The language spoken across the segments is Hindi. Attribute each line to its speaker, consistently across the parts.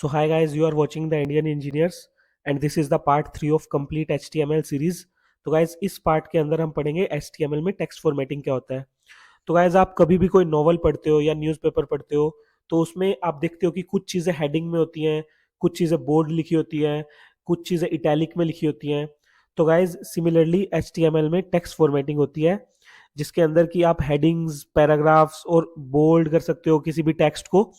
Speaker 1: So hi guys, you are watching the Indian Engineers and this is the part 3 of complete HTML series. तो guys इस पार्ट के अंदर हम पढ़ेंगे HTML में टेक्स्ट फॉर्मेटिंग क्या होता है। तो गाइज आप कभी भी कोई नॉवल पढ़ते हो या न्यूज़पेपर पढ़ते हो तो उसमें आप देखते हो कि कुछ चीज़ें हेडिंग में होती हैं, कुछ चीज़ें बोल्ड लिखी होती हैं, कुछ चीज़ें इटैलिक में लिखी होती हैं। तो गाइज सिमिलरली HTML में टेक्स्ट फॉर्मेटिंग होती है जिसके अंदर कि आप हेडिंग्स, पैराग्राफ्स और बोल्ड कर सकते हो किसी भी टेक्स्ट को।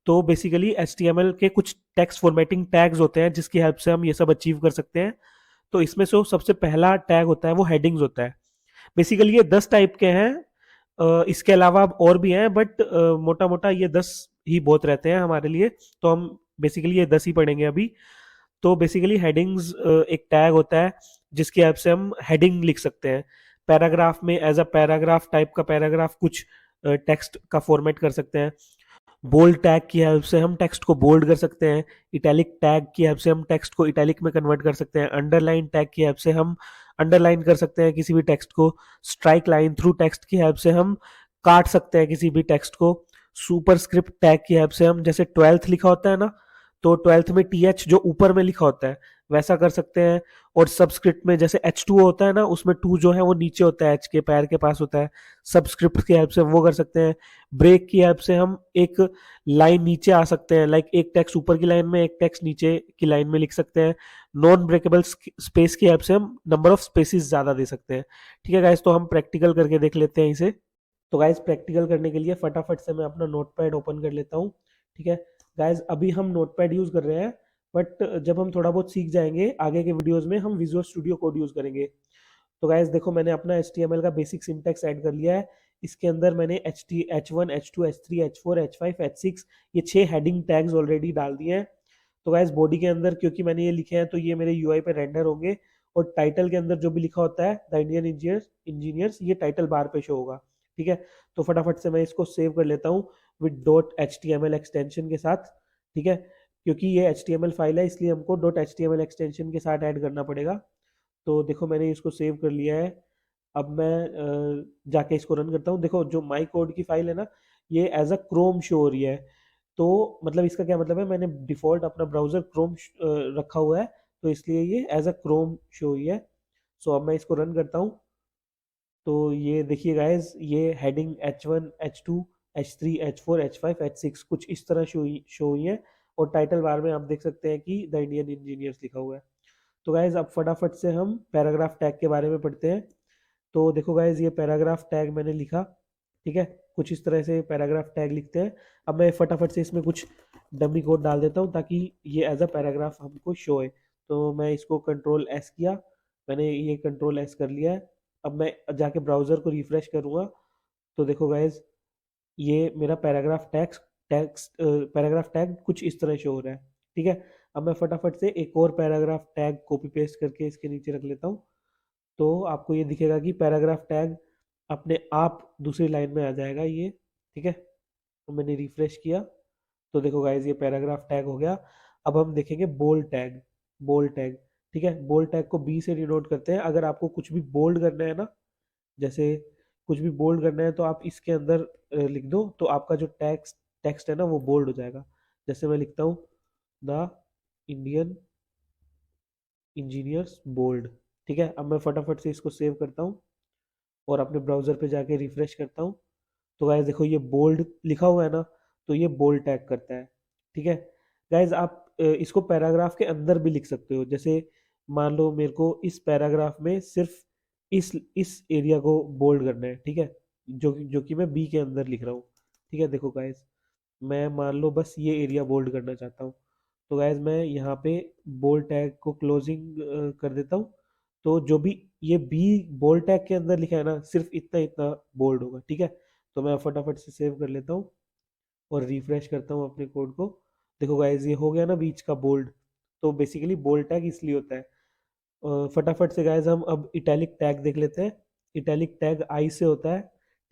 Speaker 1: तो बेसिकली HTML के कुछ टेक्स्ट फॉर्मेटिंग टैग्स होते हैं जिसकी हेल्प से हम ये सब अचीव कर सकते हैं। तो इसमें से सबसे पहला टैग होता है वो हेडिंग्स होता है। बेसिकली ये 10 टाइप के हैं। इसके अलावा अब और भी हैं बट मोटा मोटा ये 10 ही बहुत रहते हैं हमारे लिए। तो हम बेसिकली ये 10 ही पढ़ेंगे अभी। तो बेसिकली हेडिंग्स एक टैग होता है जिसकी हेल्प से हम हेडिंग लिख सकते हैं। पैराग्राफ में एज अ पैराग्राफ टाइप का पैराग्राफ कुछ टेक्स्ट का फॉर्मेट कर सकते हैं। बोल्ड टैग की हेल्प से हम टेक्स्ट को बोल्ड कर सकते हैं। इटैलिक टैग की हेल्प से हम टेक्स्ट को इटैलिक में कन्वर्ट कर सकते हैं। अंडरलाइन टैग की हेल्प से हम अंडरलाइन कर सकते हैं किसी भी टेक्स्ट को। स्ट्राइक लाइन थ्रू टेक्स्ट की हेल्प से हम काट सकते हैं किसी भी टेक्स्ट को। सुपरस्क्रिप्ट टैग की हेल्प से हम जैसे 12th लिखा होता है ना, तो 12th में TH जो ऊपर में लिखा होता है वैसा कर सकते हैं। और सबस्क्रिप्ट में जैसे H2 होता है ना, उसमें 2 जो है वो नीचे होता है, H के पैर के पास होता है। सबस्क्रिप्ट की हेल्प से वो कर सकते हैं। ब्रेक की हेल्प से हम एक लाइन नीचे आ सकते हैं, लाइक एक टेक्स्ट ऊपर की लाइन में एक टेक्स्ट नीचे की लाइन में लिख सकते हैं। नॉन ब्रेकेबल स्पेस की हेल्प से हम नंबर ऑफ स्पेसिस ज्यादा दे सकते हैं। ठीक है गाइस, तो हम प्रैक्टिकल करके देख लेते हैं इसे। तो गाइस प्रैक्टिकल करने के लिए फटाफट से मैं अपना नोटपैड ओपन कर लेता हूँ। ठीक है गाइस, अभी हम नोटपैड यूज कर रहे हैं बट जब हम थोड़ा बहुत सीख जाएंगे आगे के वीडियोस में हम विजुअल स्टूडियो कोड यूज करेंगे। तो गाइस देखो, मैंने अपना HTML का बेसिक सिंटैक्स ऐड कर लिया है। इसके अंदर मैंने H1 H2 H3 H4 H5 H6 ये 6 हेडिंग टैग्स ऑलरेडी डाल दिए हैं। तो गाइस बॉडी के अंदर क्योंकि मैंने ये लिखे हैं तो ये मेरे UI पे रेंडर होंगे। और टाइटल के अंदर जो भी लिखा होता है द इंडियन इंजीनियर्स ये टाइटल बार पे शो होगा। ठीक है, तो फटाफट से मैं इसको सेव कर लेता हूँ विद .html एक्सटेंशन के साथ। ठीक है, क्योंकि ये HTML फाइल है इसलिए हमको .html एक्सटेंशन के साथ ऐड करना पड़ेगा। तो देखो मैंने इसको सेव कर लिया है। अब मैं जाके इसको रन करता हूँ। देखो जो माई कोड की फाइल है ना, ये एज अ क्रोम शो हो रही है। तो मतलब इसका क्या मतलब है, मैंने डिफॉल्ट अपना ब्राउजर क्रोम रखा हुआ है तो इसलिए ये एज अ क्रोम शो हुई है। सो अब मैं इसको रन करता हूँ। तो ये देखिए गाइस, ये heading H1 H2 H3 H4 H5 H6 कुछ इस तरह शो हुई है। और टाइटल बार में आप देख सकते हैं कि द इंडियन इंजीनियर्स लिखा हुआ है। तो गाइज अब फटाफट से हम पैराग्राफ टैग के बारे में पढ़ते हैं। तो देखो गाइज, ये पैराग्राफ टैग मैंने लिखा। ठीक है, कुछ इस तरह से पैराग्राफ टैग लिखते हैं। अब मैं फटाफट से इसमें कुछ डमी कोड डाल देता हूँ ताकि ये एज अ पैराग्राफ हमको शो है। तो मैं इसको कंट्रोल S किया, मैंने ये कंट्रोल S कर लिया है। अब मैं जाके ब्राउजर को रिफ्रेश करूंगा तो देखो गाइज, ये मेरा पैराग्राफ टैग कुछ इस तरह शो हो रहा है। ठीक है, अब मैं फटाफट से एक और पैराग्राफ टैग कॉपी पेस्ट करके इसके नीचे रख लेता हूँ। तो आपको ये दिखेगा कि पैराग्राफ टैग अपने आप दूसरी लाइन में आ जाएगा ये। ठीक है, तो मैंने रिफ्रेश किया तो देखो गाइज ये पैराग्राफ टैग हो गया। अब हम देखेंगे बोल्ड टैग। बोल्ड टैग, ठीक है, बोल्ड टैग को B से डिनोट करते हैं। अगर आपको कुछ भी बोल्ड करना है ना, जैसे कुछ भी बोल्ड करना है तो आप इसके अंदर लिख दो तो आपका जो टेक्स्ट टेक्स्ट है ना वो बोल्ड हो जाएगा। जैसे मैं लिखता हूँ द इंडियन इंजीनियर्स बोल्ड। ठीक है, अब मैं फटाफट से इसको सेव करता हूँ और अपने ब्राउजर पे जाके रिफ्रेश करता हूँ। तो गाइज देखो ये बोल्ड लिखा हुआ है ना, तो ये बोल्ड टैग करता है। ठीक है गाइज, आप इसको पैराग्राफ के अंदर भी लिख सकते हो। जैसे मान लो मेरे को इस पैराग्राफ में सिर्फ इस एरिया को बोल्ड करना है। ठीक है, जो कि मैं B के अंदर लिख रहा हूँ। ठीक है, देखो गाइज, मैं मान लो बस ये एरिया बोल्ड करना चाहता हूँ। तो गाइज मैं यहाँ पे बोल्ड टैग को क्लोजिंग कर देता हूँ। तो जो भी ये बी बोल्ड टैग के अंदर लिखा है ना, सिर्फ इतना इतना बोल्ड होगा। ठीक है, तो मैं फटाफट से सेव कर लेता हूँ और रिफ्रेश करता हूँ अपने कोड को। देखो गाइज ये हो गया ना बीच का बोल्ड। तो बेसिकली बोल्ड टैग इसलिए होता है। फटाफट से गाइज हम अब इटैलिक टैग देख लेते हैं। इटैलिक टैग I से होता है।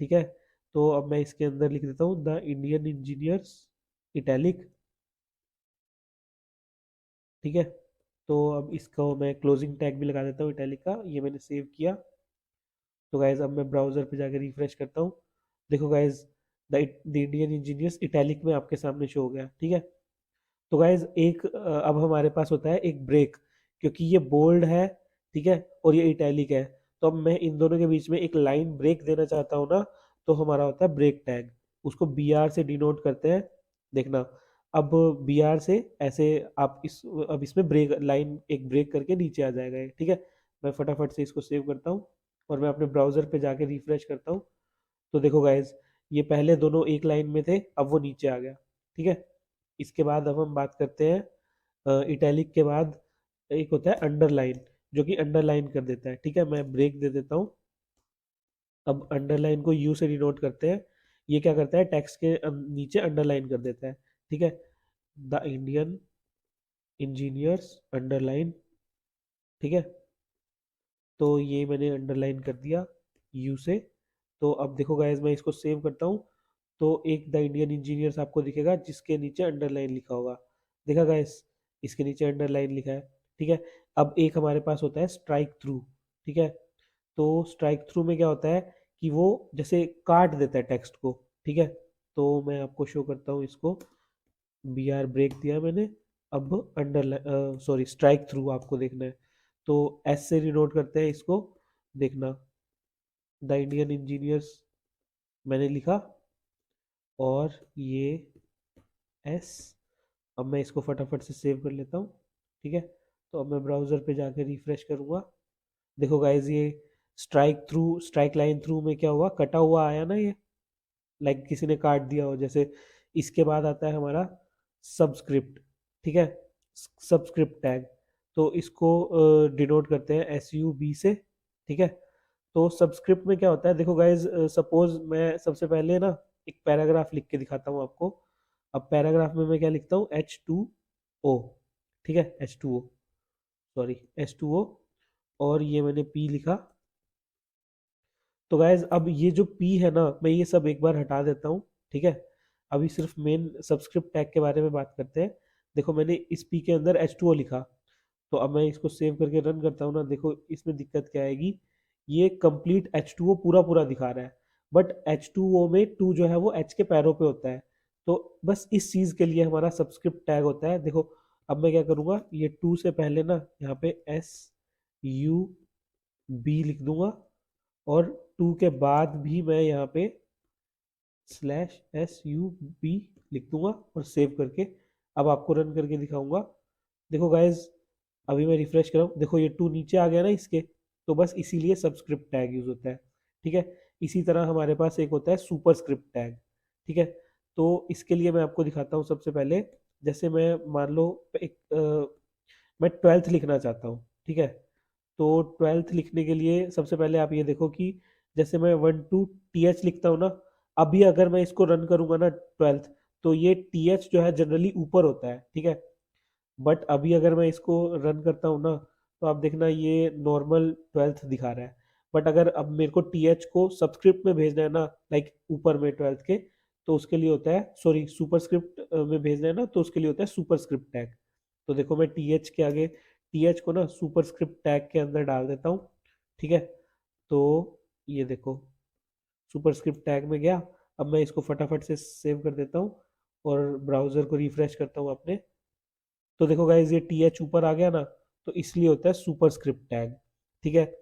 Speaker 1: ठीक है, तो अब मैं इसके अंदर लिख देता हूँ द इंडियन इंजीनियर्स इटैलिक। ठीक है, तो अब इसको मैं क्लोजिंग टैग भी लगा देता हूँ इटैलिक का। ये मैंने सेव किया। तो गाइज अब मैं ब्राउजर पे जाकर रिफ्रेश करता हूँ। देखो guys the Indian engineers italic में आपके सामने शो हो गया। ठीक है, तो गाइज एक अब हमारे पास होता है एक ब्रेक, क्योंकि ये बोल्ड है, ठीक है, और ये इटैलिक है, तो अब मैं इन दोनों के बीच में एक लाइन ब्रेक देना चाहता हूँ ना, तो हमारा होता है ब्रेक टैग। उसको बी आर से डिनोट करते हैं। देखना, अब बी आर से ऐसे आप इस, अब इसमें ब्रेक लाइन एक ब्रेक करके नीचे आ जाएगा ये, ठीक है। मैं फटाफट से इसको सेव करता हूँ और मैं अपने ब्राउजर पे जाके रिफ्रेश करता हूँ। तो देखो गाइज, ये पहले दोनों एक लाइन में थे, अब वो नीचे आ गया, ठीक है। इसके बाद अब हम बात करते हैं इटैलिक के बाद एक होता है अंडरलाइन, जो कि अंडरलाइन कर देता है, ठीक है। मैं ब्रेक दे देता हूँ। अब अंडरलाइन को यू से डिनोट करते हैं। ये क्या करता है, टेक्स्ट के नीचे अंडरलाइन कर देता है, ठीक है। द इंडियन इंजीनियर्स अंडरलाइन, ठीक है। तो ये मैंने अंडरलाइन कर दिया यू से। तो अब देखो गाइस, मैं इसको सेव करता हूँ, तो एक द इंडियन इंजीनियर्स आपको दिखेगा जिसके नीचे अंडरलाइन लिखा होगा। देखा गाइस, इसके नीचे अंडरलाइन लिखा है, ठीक है। अब एक हमारे पास होता है स्ट्राइक थ्रू, ठीक है। तो स्ट्राइक थ्रू में क्या होता है कि वो जैसे काट देता है टेक्स्ट को, ठीक है। तो मैं आपको शो करता हूँ इसको। बी आर ब्रेक दिया मैंने। अब अंडरलाइन, सॉरी, स्ट्राइक थ्रू आपको देखना है, तो एस से डिनोट करते हैं इसको। देखना, द इंडियन इंजीनियर्स मैंने लिखा, और ये एस। अब मैं इसको फटाफट से सेव कर लेता हूँ, ठीक है। तो अब मैं ब्राउजर पे जाके रिफ्रेश करूँगा। देखो गाइज, ये स्ट्राइक लाइन थ्रू में क्या हुआ, कटा हुआ आया ना ये, लाइक किसी ने काट दिया हो जैसे। इसके बाद आता है हमारा सबस्क्रिप्ट, ठीक है, सबस्क्रिप्ट टैग। तो इसको डिनोट करते हैं एस यू बी से, ठीक है। तो सबस्क्रिप्ट में क्या होता है, देखो गाइज, सपोज मैं सबसे पहले ना एक पैराग्राफ लिख के दिखाता हूँ आपको। अब पैराग्राफ में मैं क्या लिखता हूँ, H2O, ठीक है, H2O, सॉरी, H2O, और ये मैंने P लिखा। तो गाइज, अब ये जो पी है ना, मैं ये सब एक बार हटा देता हूँ, ठीक है। अभी सिर्फ मेन सब्सक्रिप्ट टैग के बारे में बात करते हैं। देखो, मैंने इस पी के अंदर H2O लिखा, तो अब मैं इसको सेव करके रन करता हूँ ना, देखो इसमें दिक्कत क्या आएगी। ये कंप्लीट H2O पूरा पूरा दिखा रहा है, बट H2O में टू जो है वो H के पैरों पे होता है। तो बस इस चीज के लिए हमारा सब्सक्रिप्ट टैग होता है। देखो, अब मैं क्या करूंगा, ये टू से पहले ना यहाँ पे SUB लिख दूंगा, और टू के बाद भी मैं यहाँ पे /SUB लिख दूंगा और सेव करके अब आपको रन करके दिखाऊंगा। देखो गाइज, अभी मैं रिफ्रेश कर रहा हूँ, देखो ये टू नीचे आ गया ना इसके, तो बस इसीलिए सबस्क्रिप्ट टैग यूज होता है, ठीक है। इसी तरह हमारे पास एक होता है सुपरस्क्रिप्ट टैग, ठीक है। तो इसके लिए मैं आपको दिखाता हूँ सबसे पहले। जैसे मैं मान लो एक मैं ट्वेल्थ लिखना चाहता हूँ, ठीक है। तो ट्वेल्थ लिखने के लिए सबसे पहले आप ये देखो कि जैसे मैं 1 to TH लिखता हूँ ना, अभी अगर मैं इसको रन करूंगा ना ट्वेल्थ, तो ये TH जो है जनरली ऊपर होता है, ठीक है। बट अभी अगर मैं इसको रन करता हूँ ना, तो आप देखना ये नॉर्मल ट्वेल्थ दिखा रहा है। बट अगर अब मेरे को TH को सबस्क्रिप्ट में भेजना है ना, लाइक ऊपर में ट्वेल्थ के, तो उसके लिए होता है, सॉरी, सुपरस्क्रिप्ट में भेजना है ना, तो उसके लिए होता है सुपरस्क्रिप्ट टैग। तो देखो, मैं TH के आगे TH को ना सुपरस्क्रिप्ट टैग के अंदर डाल देता हूँ, ठीक है। तो ये देखो, सुपरस्क्रिप्ट टैग में गया। अब मैं इसको फटाफट से सेव कर देता हूँ और ब्राउजर को रिफ्रेश करता हूँ अपने। तो देखो गाइज, ये TH ऊपर आ गया ना, तो इसलिए होता है सुपरस्क्रिप्ट टैग, ठीक है।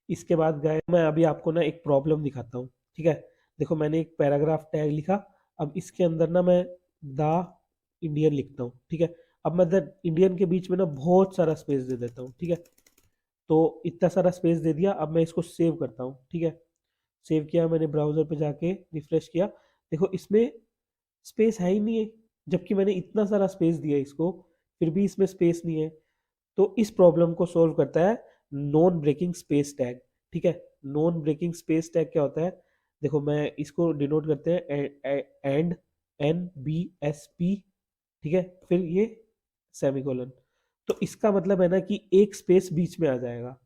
Speaker 1: इसके बाद गाइज, मैं अभी आपको ना एक प्रॉब्लम दिखाता हूँ, ठीक है। देखो, मैंने एक पैराग्राफ टैग लिखा। अब इसके अंदर ना मैं द इंडियन लिखता हूँ, ठीक है। अब मैं द इंडियन के बीच में ना बहुत सारा स्पेस दे देता हूँ, ठीक है। तो इतना सारा स्पेस दे दिया, अब मैं इसको सेव करता हूँ, ठीक है। सेव किया मैंने, ब्राउजर पे जाके रिफ्रेश किया। देखो, इसमें स्पेस है ही नहीं है, जबकि मैंने इतना सारा स्पेस दिया इसको, फिर भी इसमें स्पेस नहीं है। तो इस प्रॉब्लम को सॉल्व करता है नॉन ब्रेकिंग स्पेस टैग, ठीक है। नॉन ब्रेकिंग स्पेस टैग क्या होता है, देखो मैं इसको डिनोट करते हैं एंड NBSP, ठीक है, फिर ये सेमीकोलन। तो इसका मतलब है ना कि एक स्पेस बीच में आ जाएगा।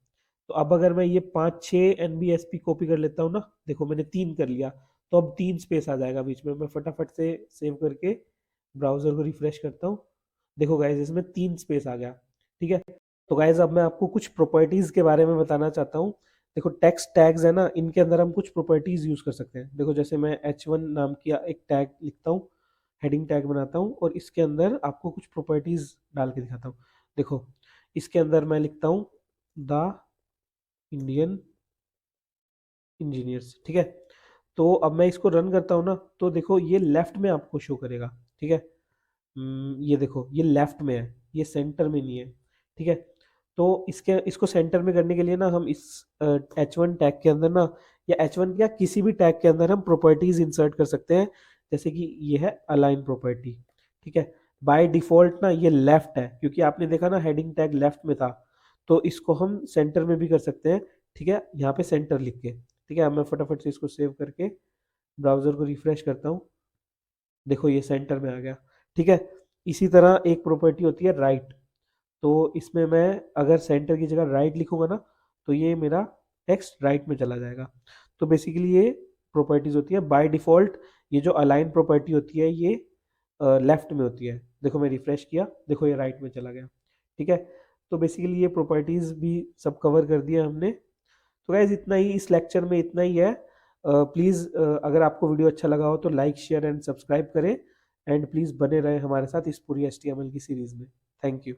Speaker 1: तो अब अगर मैं ये 5-6 NBSP कॉपी कर लेता हूँ ना, देखो मैंने 3 कर लिया, तो अब 3 स्पेस आ जाएगा बीच में। मैं फटाफट से सेव करके ब्राउजर को रिफ्रेश करता हूँ। देखो गाइज, इसमें 3 स्पेस आ गया, ठीक है। तो गाइज, अब मैं आपको कुछ प्रॉपर्टीज के बारे में बताना चाहता हूँ। देखो, टेक्स्ट टैग्स है ना, इनके अंदर हम कुछ प्रॉपर्टीज यूज कर सकते हैं। देखो, जैसे मैं H1 नाम की एक टैग लिखता हूँ, हेडिंग टैग बनाता हूँ और इसके अंदर आपको कुछ प्रॉपर्टीज डाल के दिखाता हूँ। देखो इसके अंदर मैं लिखता हूँ द इंडियन इंजीनियर्स, ठीक है। तो अब मैं इसको रन करता हूँ ना, तो देखो ये लेफ्ट में आपको शो करेगा, ठीक है। ये देखो ये लेफ्ट में है, ये सेंटर में नहीं है, ठीक है। तो इसके इसको सेंटर में करने के लिए ना हम इस H1 टैग के अंदर ना, या H1 या किसी भी टैग के अंदर हम प्रॉपर्टीज इंसर्ट कर सकते हैं। जैसे कि ये है अलाइन प्रॉपर्टी, ठीक है। बाय डिफॉल्ट ना ये लेफ्ट है, क्योंकि आपने देखा ना हेडिंग टैग लेफ्ट में था, तो इसको हम सेंटर में भी कर सकते हैं, ठीक है, यहाँ पे सेंटर लिख के, ठीक है। अब मैं फटाफट से इसको सेव करके ब्राउजर को रिफ्रेश करता हूँ। देखो ये सेंटर में आ गया, ठीक है। इसी तरह एक प्रॉपर्टी होती है राइट, तो इसमें मैं अगर सेंटर की जगह राइट लिखूंगा ना, तो ये मेरा टेक्स्ट राइट में चला जाएगा। तो बेसिकली ये प्रॉपर्टीज होती है बाय डिफॉल्ट। ये जो अलाइन प्रॉपर्टी होती है ये लेफ्ट में होती है। देखो मैं रिफ्रेश किया, देखो ये राइट में चला गया, ठीक है। तो बेसिकली ये प्रॉपर्टीज भी सब कवर कर दिया हमने। तो गाइज इतना ही इस लेक्चर में, इतना ही है। प्लीज़ अगर आपको वीडियो अच्छा लगा हो तो लाइक शेयर एंड सब्सक्राइब करें, एंड प्लीज़ बने रहे हमारे साथ इस पूरी HTML की सीरीज में। Thank you.